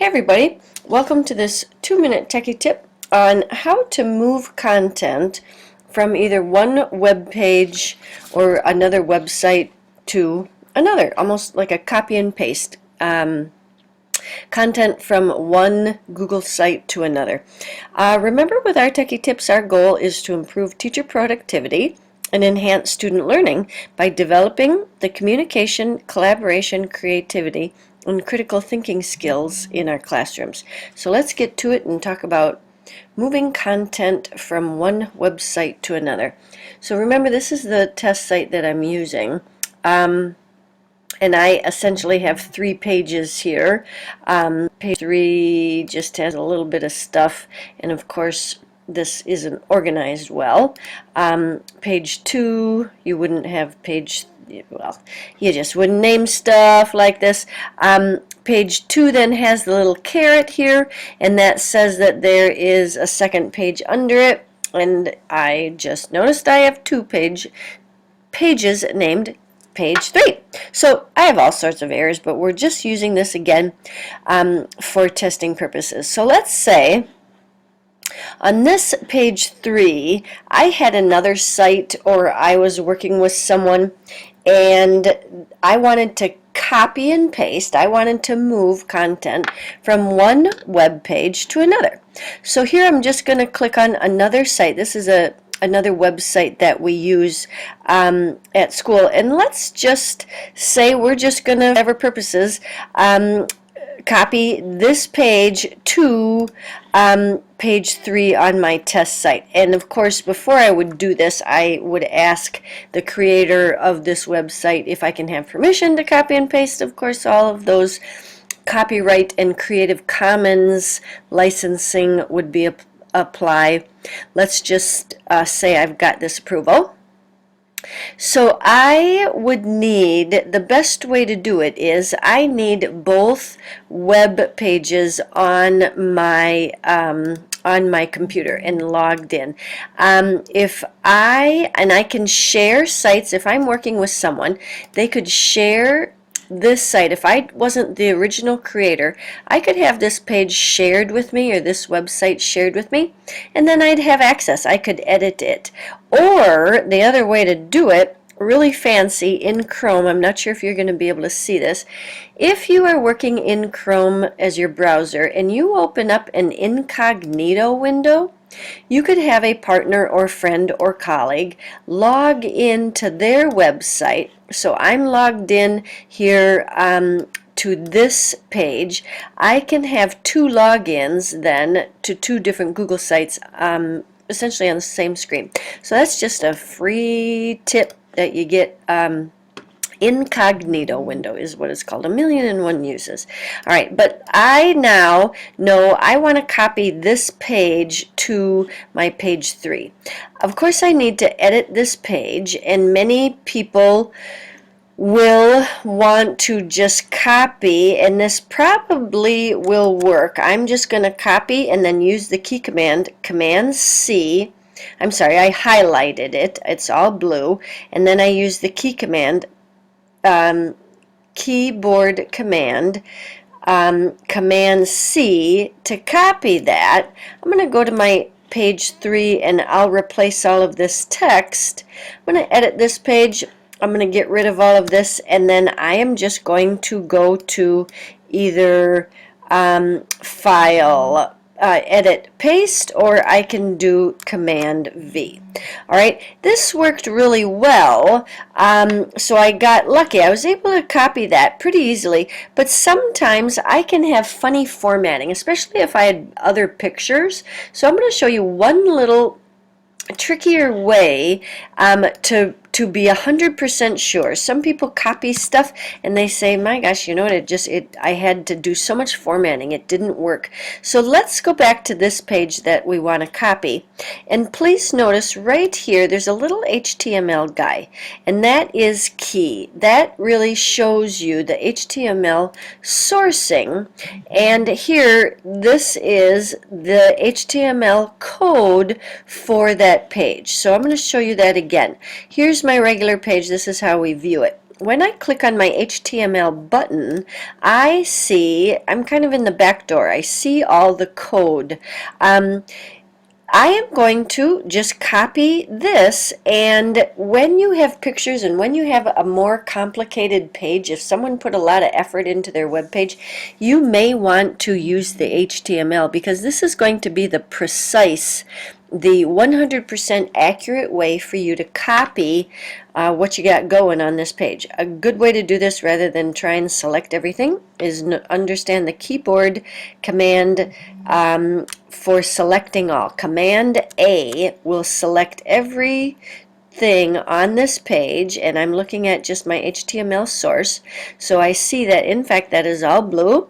Hey everybody, welcome to this 2-minute techie tip on how to move content from either one web page or another website to another, almost like a copy and paste content from one Google site to another. Remember, with our techie tips, our goal is to improve teacher productivity and enhance student learning by developing the communication, collaboration, creativity, and critical thinking skills in our classrooms. So let's get to it and talk about moving content from one website to another. So remember, this is the test site that I'm using. And I essentially have 3 pages here. Page 3 just has a little bit of stuff, and of course this isn't organized well. Page 2, you wouldn't have well, you just wouldn't name stuff like this. Page 2 then has the little caret here, and that says that there is a second page under it, and I just noticed I have 2 pages named page 3. So I have all sorts of errors, but we're just using this again for testing purposes. So let's say on this page 3, I had another site, or I was working with someone, and I wanted to copy and paste. I wanted to move content from one web page to another. So here I'm just going to click on another site. This is another website that we use at school, and let's just say we're just going to, for whatever purposes, copy this page to page 3 on my test site. And of course, before I would do this, I would ask the creator of this website if I can have permission to copy and paste. Of course, all of those copyright and Creative Commons licensing would be apply. Let's just say I've got this approval. So I would need, the best way to do it is I need both web pages on my computer and logged in. If I can share sites. If I'm working with someone, they could share this site. If I wasn't the original creator, I could have this page shared with me, or this website shared with me, and then I'd have access. I could edit it. Or the other way to do it, really fancy, in Chrome, I'm not sure if you're going to be able to see this. If you are working in Chrome as your browser and you open up an incognito window, you could have a partner or friend or colleague log into their website. So I'm logged in here to this page. I can have 2 logins then to 2 different Google sites essentially on the same screen. So that's just a free tip that you get. Incognito window is what it's called. 1,000,001 uses. All right, but I now know I want to copy this page to my page 3. Of course, I need to edit this page, and many people will want to just copy, and this probably will work. I'm just going to copy and then use the key command, Command C. I'm sorry, I highlighted it. It's all blue. And then I use the key command, keyboard command, Command C to copy that. I'm going to go to my page 3 and I'll replace all of this text. I'm going to edit this page. I'm going to get rid of all of this, and then I am just going to go to either File, Edit, Paste, or I can do Command V. Alright, this worked really well, so I got lucky. I was able to copy that pretty easily, but sometimes I can have funny formatting, especially if I had other pictures. So I'm going to show you one little trickier way to be 100% sure. Some people copy stuff and they say, my gosh, you know what, I had to do so much formatting, it didn't work. So let's go back to this page that we want to copy, and please notice right here there's a little HTML guy, and that is key. That really shows you the HTML sourcing, and here this is the HTML code for that page. So I'm going to show you that again. Here's my regular page. This is how we view it. when I click on my HTML button, I'm kind of in the back door. I see all the code. I am going to just copy this, and when you have pictures and when you have a more complicated page, if someone put a lot of effort into their web page, you may want to use the HTML, because this is going to be the 100% accurate way for you to copy what you got going on this page. A good way to do this, rather than try and select everything, is understand the keyboard command for selecting all. Command A will select everything on this page, and I'm looking at just my HTML source, so I see that in fact that is all blue.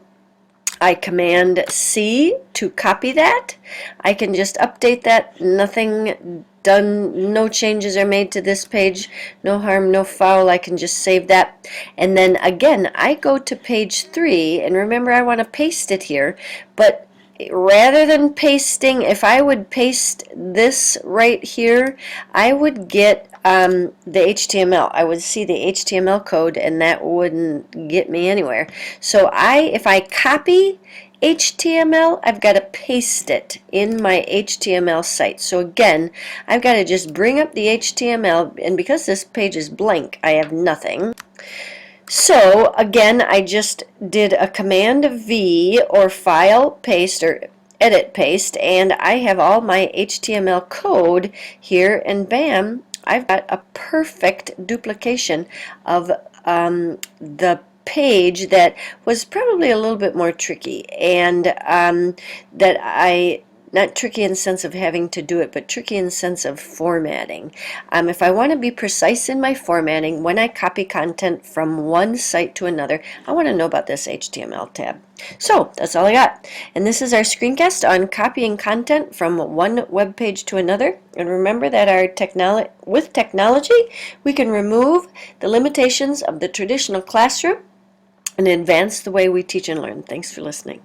I command C to copy that. I can just update that. Nothing done, no changes are made to this page, no harm, no foul. I can just save that. And then again, I go to page 3, and remember, I want to paste it here, but rather than pasting, if I would paste this right here, I would get the HTML. I would see the HTML code, and that wouldn't get me anywhere. So if I copy HTML, I've got to paste it in my HTML site. So again, I've got to just bring up the HTML, and because this page is blank, I have nothing. So again, I just did a Command V, or File Paste, or Edit Paste, and I have all my HTML code here, and bam, I've got a perfect duplication of the page that was probably a little bit more tricky, and not tricky in the sense of having to do it, but tricky in the sense of formatting. If I want to be precise in my formatting, when I copy content from one site to another, I want to know about this HTML tab. So that's all I got. And this is our screencast on copying content from one web page to another. And remember that with technology, we can remove the limitations of the traditional classroom and advance the way we teach and learn. Thanks for listening.